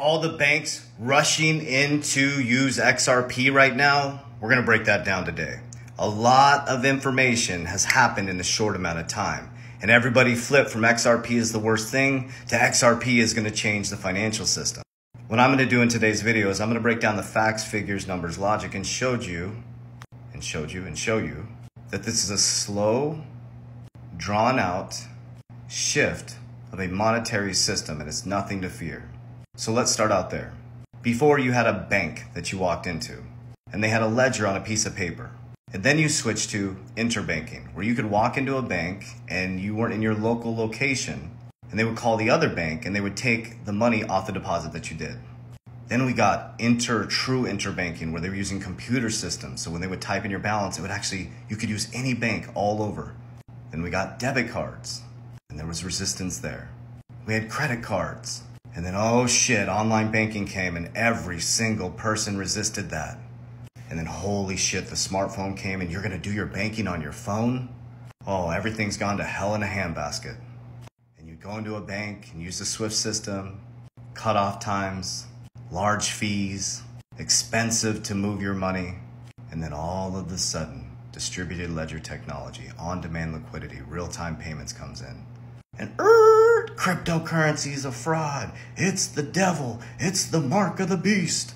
all the banks rushing in to use XRP right now? We're going to break that down today. A lot of information has happened in a short amount of time. And everybody flipped from XRP is the worst thing to XRP is going to change the financial system. What I'm going to do in today's video is I'm going to break down the facts, figures, numbers, logic, and show you that this is a slow, drawn out shift of a monetary system, and it's nothing to fear. So let's start out there. Before, you had a bank that you walked into, and they had a ledger on a piece of paper. And then you switched to interbanking, where you could walk into a bank and you weren't in your local location, and they would call the other bank and they would take the money off the deposit that you did. Then we got true interbanking, where they were using computer systems. So when they would type in your balance, it would actually, you could use any bank all over. Then we got debit cards, and there was resistance there. We had credit cards, and then, oh shit, online banking came and every single person resisted that. And then holy shit, the smartphone came and you're gonna do your banking on your phone? Oh, everything's gone to hell in a handbasket. And you go into a bank and use the SWIFT system, cutoff times, large fees, expensive to move your money. And then all of a sudden, distributed ledger technology, on-demand liquidity, real-time payments comes in. And cryptocurrency is a fraud. It's the devil. It's the mark of the beast.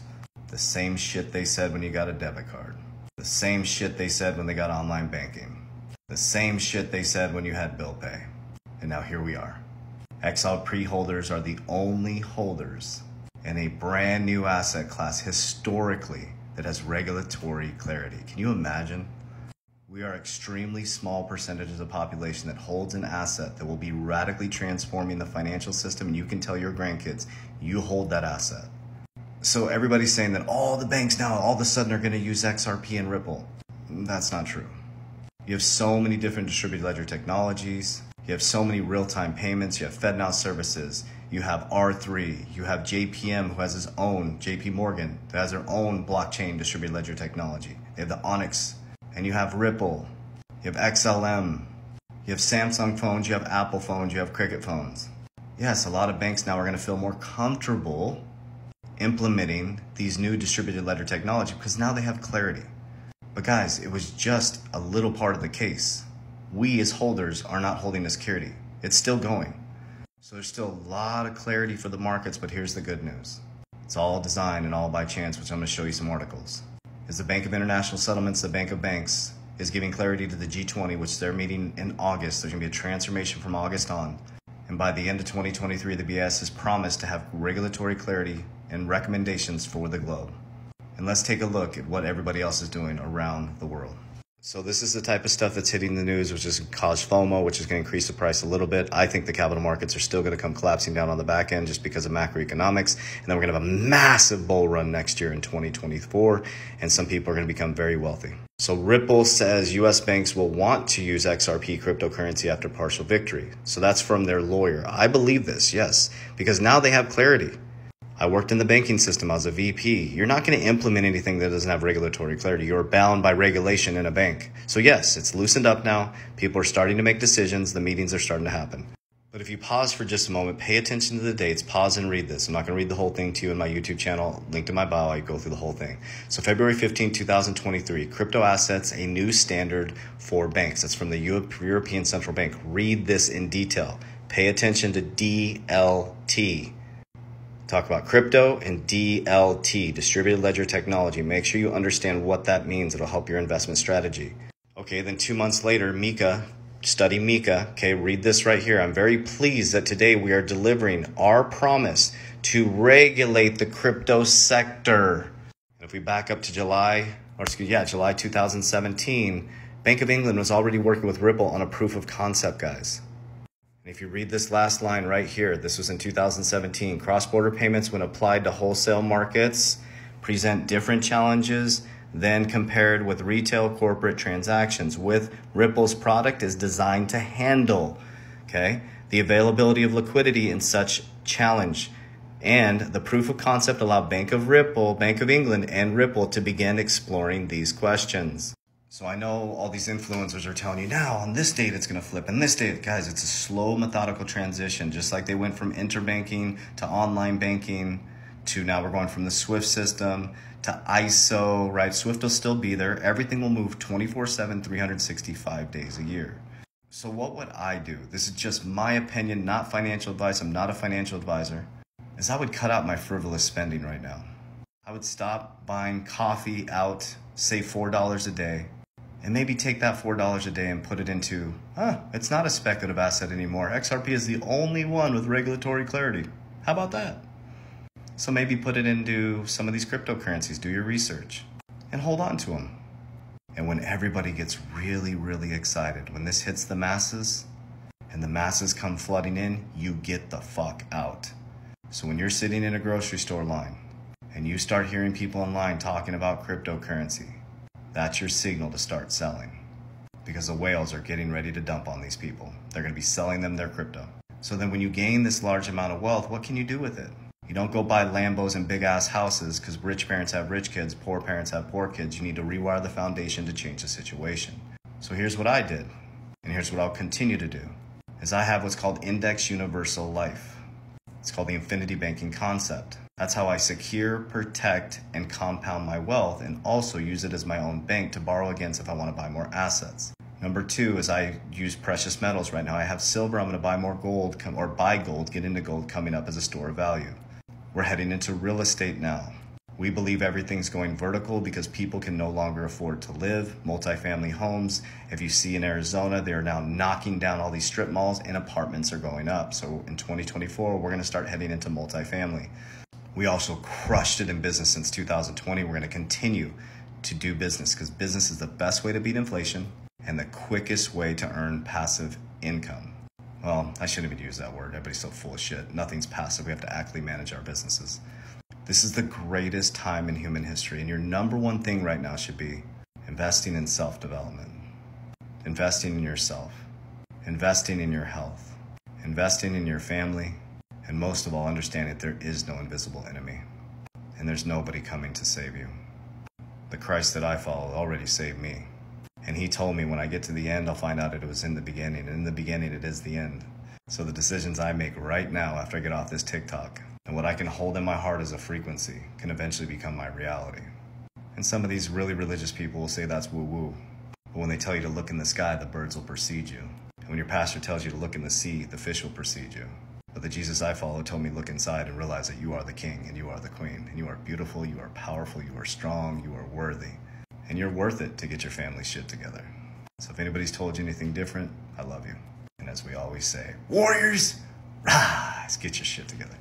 The same shit they said when you got a debit card. The same shit they said when they got online banking. The same shit they said when you had bill pay. And now here we are. XRP holders are the only holders in a brand new asset class historically that has regulatory clarity. Can you imagine? We are extremely small percentages of the population that holds an asset that will be radically transforming the financial system, and you can tell your grandkids, you hold that asset. So everybody's saying that all the banks now all of a sudden are going to use XRP and Ripple. That's not true. You have so many different distributed ledger technologies. You have so many real-time payments. You have FedNow services. You have R3. You have JPM, who has his own, JP Morgan, that has their own blockchain distributed ledger technology. They have the Onyx. And you have Ripple. You have XLM. You have Samsung phones. You have Apple phones. You have Cricket phones. Yes, a lot of banks now are going to feel more comfortable implementing these new distributed ledger technology because now they have clarity. But guys, it was just a little part of the case. We as holders are not holding this security. It's still going. So there's still a lot of clarity for the markets, but here's the good news. It's all designed and all by chance, which I'm going to show you some articles. Is the Bank of International Settlements, the Bank of Banks, is giving clarity to the G20, which they're meeting in August. There's going to be a transformation from August on. And by the end of 2023, the BIS has promised to have regulatory clarity and recommendations for the globe. And let's take a look at what everybody else is doing around the world. So this is the type of stuff that's hitting the news, which is cause FOMO, which is going to increase the price a little bit. I think the capital markets are still going to come collapsing down on the back end just because of macroeconomics. And then we're going to have a massive bull run next year in 2024. And some people are going to become very wealthy. So Ripple says U.S. banks will want to use XRP cryptocurrency after partial victory. So that's from their lawyer. I believe this, yes, because now they have clarity. I worked in the banking system. I was a VP. You're not going to implement anything that doesn't have regulatory clarity. You're bound by regulation in a bank. So yes, it's loosened up now. People are starting to make decisions. The meetings are starting to happen. But if you pause for just a moment, pay attention to the dates, pause and read this. I'm not going to read the whole thing to you in my YouTube channel. Linked in my bio, I go through the whole thing. So February 15, 2023, crypto assets, a new standard for banks. That's from the European Central Bank. Read this in detail. Pay attention to DLT. Talk about crypto and DLT, distributed ledger technology. Make sure you understand what that means. It'll help your investment strategy. Okay, then 2 months later, MiCA, study MiCA. Okay, read this right here. I'm very pleased that today we are delivering our promise to regulate the crypto sector. And if we back up to July 2017, Bank of England was already working with Ripple on a proof of concept, guys. If you read this last line right here, this was in 2017. Cross-border payments when applied to wholesale markets present different challenges than compared with retail corporate transactions. With Ripple's product is designed to handle, okay, the availability of liquidity in such challenge. And the proof of concept allowed Bank of England, and Ripple to begin exploring these questions. So I know all these influencers are telling you now on this date it's going to flip and this date. Guys, it's a slow methodical transition, just like they went from interbanking to online banking to now we're going from the Swift system to ISO, right? Swift will still be there. Everything will move 24/7, 365 days a year. So what would I do? This is just my opinion, not financial advice. I'm not a financial advisor. Is I would cut out my frivolous spending right now. I would stop buying coffee out, save $4 a day, and maybe take that $4 a day and put it into, it's not a speculative asset anymore. XRP is the only one with regulatory clarity. How about that? So maybe put it into some of these cryptocurrencies, do your research, and hold on to them. And when everybody gets really, really excited, when this hits the masses and the masses come flooding in, you get the fuck out. So when you're sitting in a grocery store line and you start hearing people online talking about cryptocurrency, that's your signal to start selling, because the whales are getting ready to dump on these people. They're going to be selling them their crypto. So then when you gain this large amount of wealth, what can you do with it? You don't go buy Lambos and big ass houses because rich parents have rich kids, poor parents have poor kids. You need to rewire the foundation to change the situation. So here's what I did, and here's what I'll continue to do, is I have what's called Index Universal Life. It's called the infinity banking concept. That's how I secure, protect, and compound my wealth, and also use it as my own bank to borrow against if I want to buy more assets. Number two is I use precious metals right now. I have silver. I'm going to buy more gold, or buy gold, get into gold coming up as a store of value. We're heading into real estate now. We believe everything's going vertical because people can no longer afford to live. Multifamily homes, if you see in Arizona, they're now knocking down all these strip malls and apartments are going up. So in 2024, we're going to start heading into multifamily. We also crushed it in business since 2020. We're going to continue to do business because business is the best way to beat inflation and the quickest way to earn passive income. Well, I shouldn't even use that word. Everybody's so full of shit. Nothing's passive. We have to actively manage our businesses. This is the greatest time in human history, and your number one thing right now should be investing in self-development, investing in yourself, investing in your health, investing in your family, and most of all, understanding that there is no invisible enemy, and there's nobody coming to save you. The Christ that I follow already saved me. And he told me when I get to the end, I'll find out that it was in the beginning. And in the beginning, it is the end. So the decisions I make right now after I get off this TikTok and what I can hold in my heart as a frequency can eventually become my reality. And some of these really religious people will say that's woo-woo. But when they tell you to look in the sky, the birds will precede you. And when your pastor tells you to look in the sea, the fish will precede you. But the Jesus I follow told me look inside and realize that you are the king and you are the queen. And you are beautiful, you are powerful, you are strong, you are worthy. And you're worth it to get your family shit together. So if anybody's told you anything different, I love you. And as we always say, warriors, rise, get your shit together.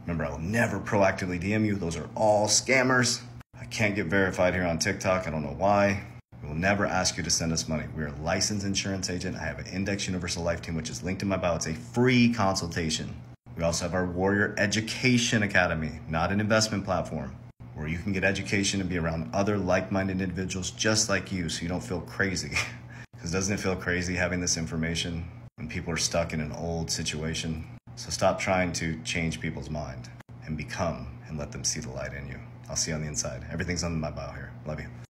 Remember, I will never proactively DM you. Those are all scammers. I can't get verified here on TikTok. I don't know why. We will never ask you to send us money. We're a licensed insurance agent. I have an Index Universal Life team, which is linked in my bio. It's a free consultation. We also have our Warrior Education Academy, not an investment platform, where you can get education and be around other like-minded individuals just like you so you don't feel crazy. Because doesn't it feel crazy having this information when people are stuck in an old situation? So stop trying to change people's mind and become and let them see the light in you. I'll see you on the inside. Everything's on my bio here. Love you.